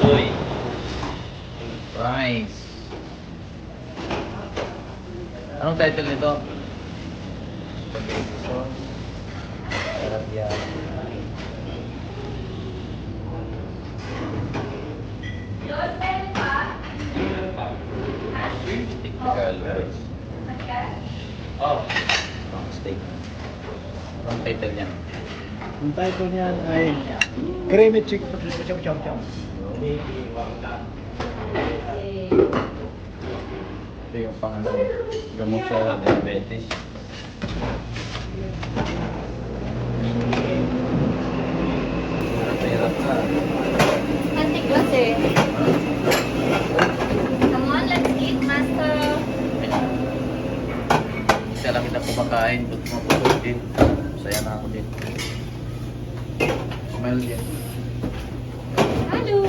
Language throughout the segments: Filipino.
Uy. Price. Anong title nito? Spaghetti sauce. Sarap yan. Typical rice. Oh. Steak. Anong title niya? Ang title niyan ay Creamy Chicken. Ito yung pang gamot sa diabetes. Hirap na. Cantik kasi. Come on, let's eat, master. Kasi alam kita kumakain, mapupulog din. Masaya na ako din. Smile din. Hello.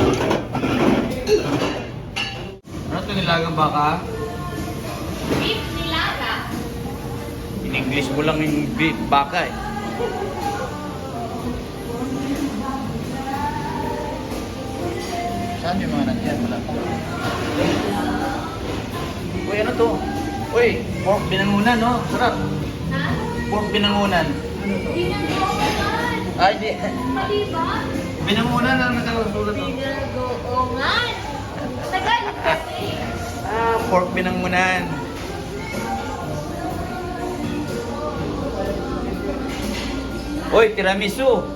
Ano ito nilagang baka? Beef nilaga. In-English mo lang yung beef, baka eh. Saan yung mga nandiyan? Wala. Uy, ano to? Uy, pork binangunan, no? Sarap. Ha? Pork binangunan. Pinag-oongan. Ay, di. Mali ba? Binangunan lang nakasulat to. Pinag-oongan. Tagalog kasi. Ah, pork binangunan. Uy, tiramisu.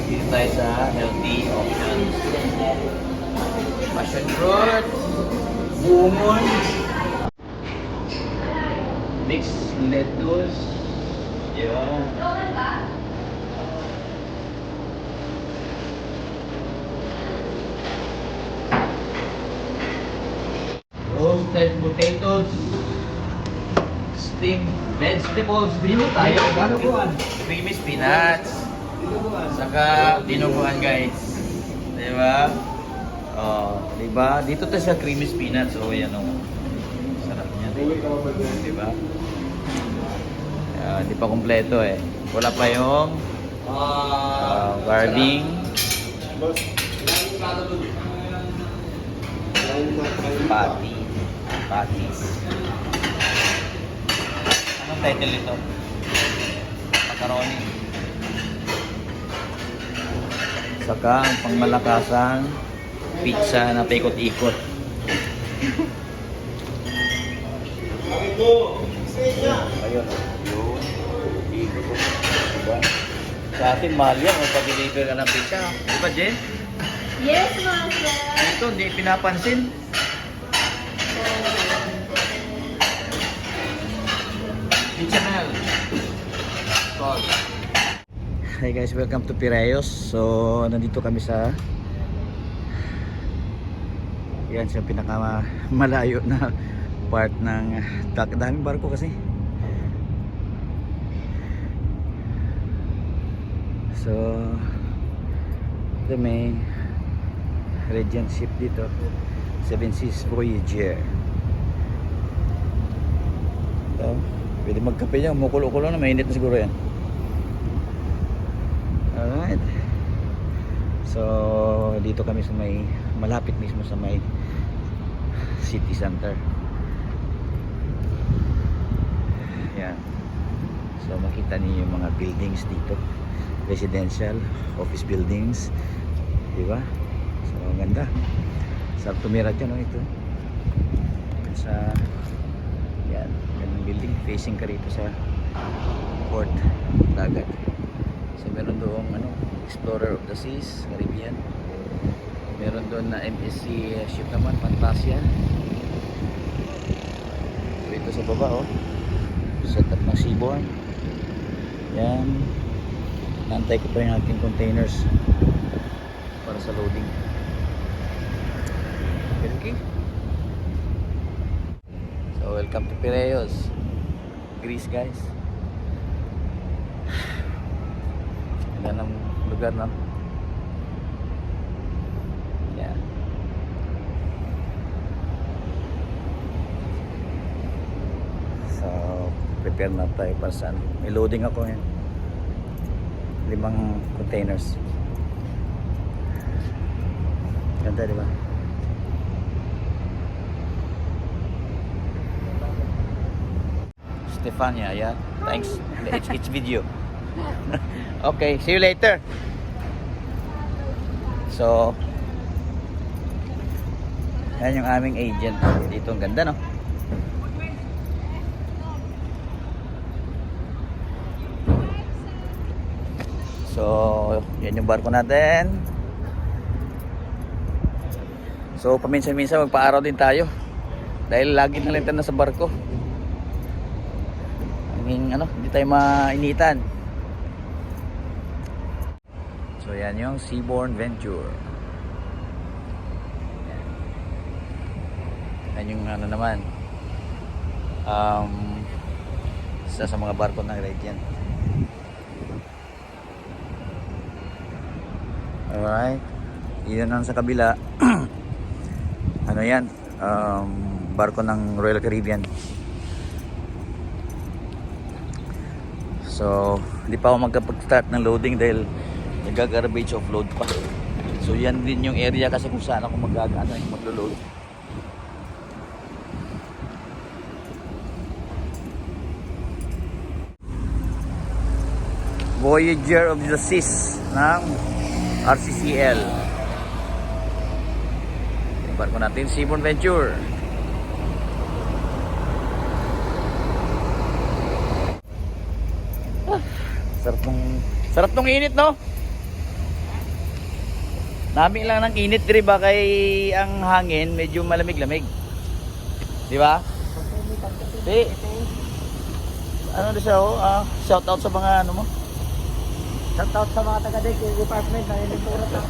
Dito tayo sa healthy options. Passion fruit. Bumon. Mixed lettuce. Yan. Oongan ba? Roasted potatoes. Steamed vegetables. Bino tayo. Creamy spinach. Saka dinuguan guys. Diba? Oh, diba? Dito to siya creamy spinach. So yan o. Sarap niya. Diba? Di pa kompleto eh. Wala pa yung garlic. Patties. Anong title nito? Macaroni. Saka ang pangmalakasang pizza na paikot-ikot. Ayun. Yun. Ikot. Diba? Sa atin, mahal yan. Pag-deliver ka ng pizza. Di ba, Jen? Yes, master. Ito, hindi pinapansin. Chanel. Hi guys, welcome to Piraeus. So, nandito kami sa yan siya pinakamalayo na part ng daming barko kasi. So, ito may Regent ship dito, Seven Seas Voyager. So, pwede magkape yan, mukulo-kulo na, mainit na siguro yan. Alright. So, dito kami sa may, malapit mismo sa may city center. Yan. So, makita niyo yung mga buildings dito. Residential, office buildings. Diba? So, ang ganda. Sarap tumira dyan, no, ito. Sa, yan, gandang building. Facing ka rito sa port, dagat. So, meron doong, Explorer of the Seas, Caribbean. Meron doon na MSC ship naman, Fantasia. So, ito sa baba, oh. Setup ng seaborne. Yan. Nantay ko pa yung ating containers para sa loading. Okay. So, welcome to Piraeus, Greece, guys. Ganda ng lugar, no? Yan. So, prepare na tayo para saan. May loading ako ngayon. 5 containers. Ganda, di ba? Stefania, yeah. Thanks. It's video. Okay, see you later. So, yan yung aming agent. Dito ang ganda, no? So, yan yung barko natin. So, paminsan-minsan magpa-araw din tayo. Dahil lagi na lang tayo nasa barko. Hindi tayo mainitan. So, yan yung Seabourn Venture. Yan yung naman. Isa sa mga barko ng Radiant. Alright. Yun ang sa kabila. Ano yan? Barko ng Royal Caribbean. So, hindi pa ako magkapag-start ng loading dahil nag-garbage offload pa. So, yan din yung area kasi kung saan ako maglo-load. Voyager of the Seas ng RCCL. Yung barko natin, Seabourn Venture. Sarap nung init, no? Nami lang ng init diri ba kay ang hangin medyo malamig-lamig. Di ba? Di. Ano na siya, shout out sa mga ano mo. Shout out sa mga taga-deck department na inuturat ng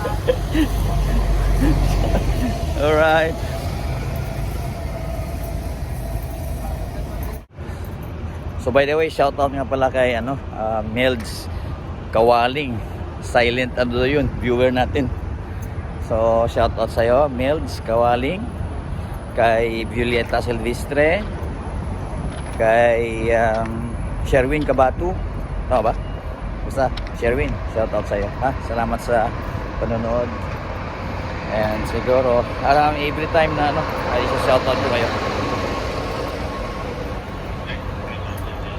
Alright. So by the way, shout out nga pala kay Melds Kawaling. Silent yun, viewer natin. So shout out sa iyo, Melds Kawaling, kay Violeta Silvestre, kay Sherwin Cabatu. Tama ba? Basta Sherwin, shout out sa iyo. Salamat sa panonood. And siguro every time na ay shout out ko kayo.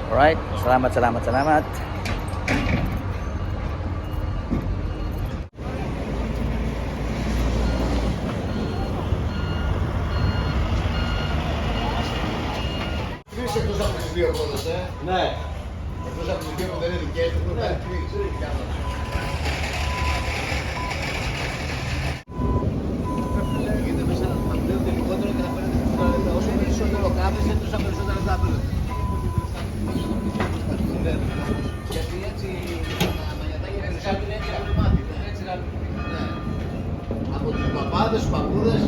Alright, salamat. Ναι. Εκτός από τις δύο που δεν είναι δικές του, ναι. Γίνεται μέσα να πλέονται λιγότερο και να παίρνετε όσο περισσότερο κάθεσαι, τόσα περισσότερα θα παίρνετε. Γιατί έτσι τα μαγιατάκια είναι σαν την έτσι να μάθει. Έτσι να από τους παπάδες, τους παππούδες.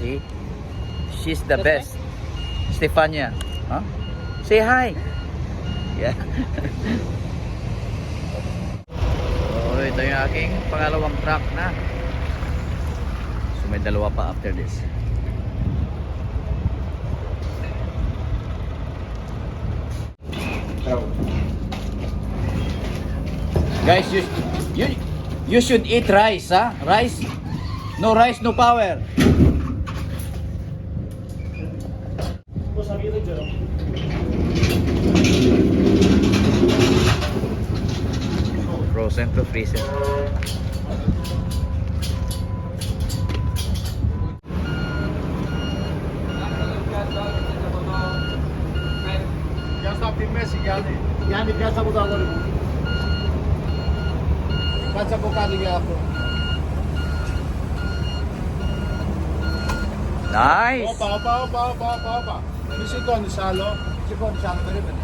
See? She's the best. Stefania. Huh? Say hi. Yeah. So, ito yung aking pangalawang truck na. So, may dalawa pa after this. Guys, you should eat rice, huh? Rice? No rice, no power. Frozen to freezer. Πιάστα από τη μέση, Γιάννη. Γιάννη, πιάστα από το αγόρι μου. Κάτσε από κάτω για αυτό. Nice! Όπα. Μη σηκώνεις άλλο. Σηκώνεις άλλο, περίμενε.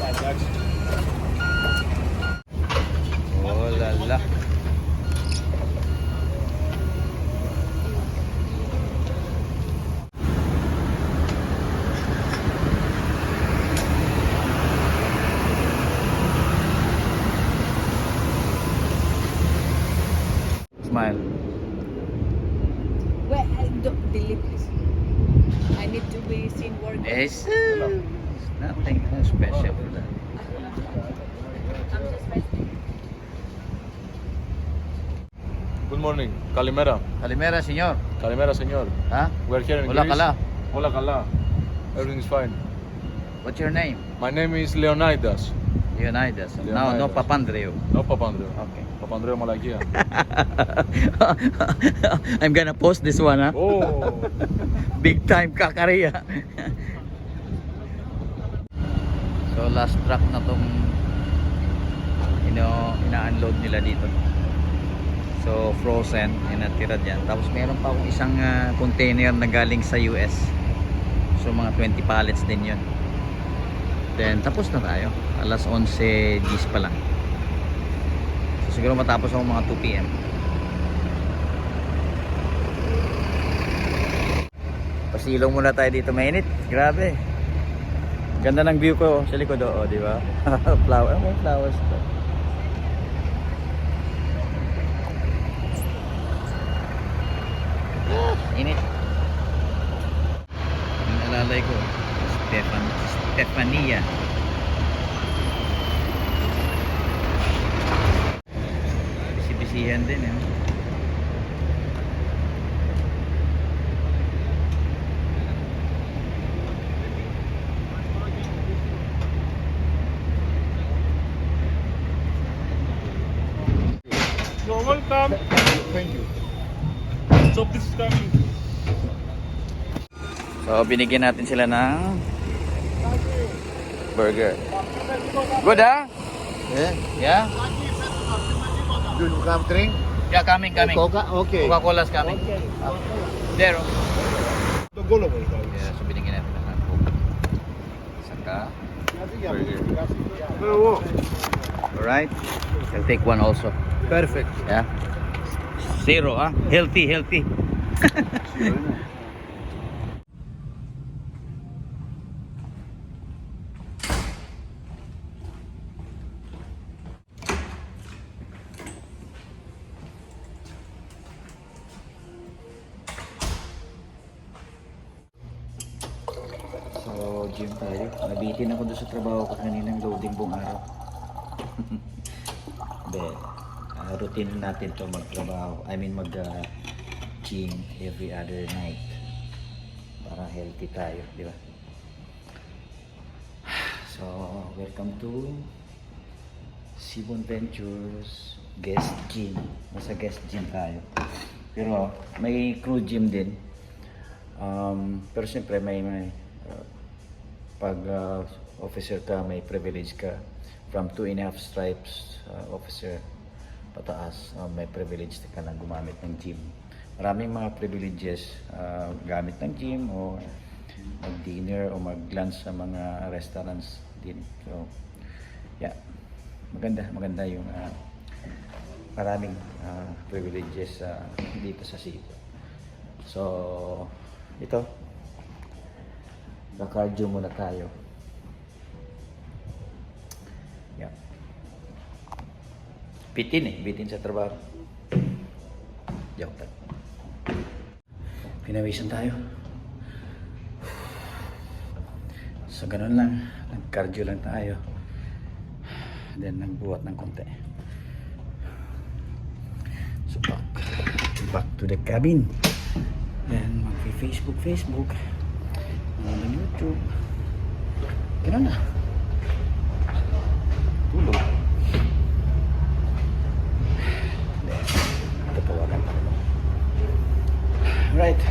Εντάξει. Oh la la. Smile. need to be seen working. Yes, nothing special for that. I'm just resting. Good morning. Kalimera. Kalimera, senyor. Kalimera, señor. Ha? We're here in Hola, Greece. kala. Hola, kala. Everything is fine. What's your name? My name is Leonidas. Leonidas. No, no Leonidas. Papandreou. No Papandreou. Okay. Papandreou Malakia. I'm gonna post this one, ha? Oh. Big time kakariya. So last truck na tong ina-unload nila dito. So frozen, yung natira dyan. Tapos meron pa akong isang container na galing sa US. So mga 20 pallets din yun. Then tapos na tayo. Alas 11 Gs pa lang. So siguro matapos ako mga 2 PM. Pasilong muna tayo dito, mainit. Grabe. Ganda ng view ko sa likod, oh, di ba? Flower, may flowers to. Init. Ang alalay ko, Stefania. Bisi-bisihan din, eh. You're welcome. Thank you. So this is coming. So binigyan natin sila ng burger. Good, ah? Yeah? Yeah? Do you come drink? Yeah, coming. Coca? Okay. Coca-Cola's coming. There, oh. The goal of it. Yeah, so binigyan natin ng Coke. Saka Oh, alright. I'll take one also. perfect. Yeah. Zero, ah? Healthy. So, gym tayo. Nabitin ako doon sa trabaho ko kaninang loading buong araw. But, routine natin to magtrabaho. Gym every other night. Para healthy tayo, di ba? So, welcome to Sibon Ventures Guest Gym. Nasa guest gym tayo. Pero may crew gym din. Pero siyempre pag officer ka, may privilege ka. From 2.5 stripes officer pataas, may privilege ka na gumamit ng gym. Maraming mga privileges gamit ng gym o mag-dinner o mag-lunch sa mga restaurants din. So, yeah. Maganda yung maraming privileges dito sa Cebu. So, ito. Ka-cardio muna tayo. Yeah. Bitin sa trabaho. Joke lang. Pinawisan tayo. So ganun lang, nag-cardio lang tayo. Then nagbuhat ng konti. So back to the cabin. Then mag-Facebook, YouTube. Ganun na. Tulog. Then, tawagan pa. Right.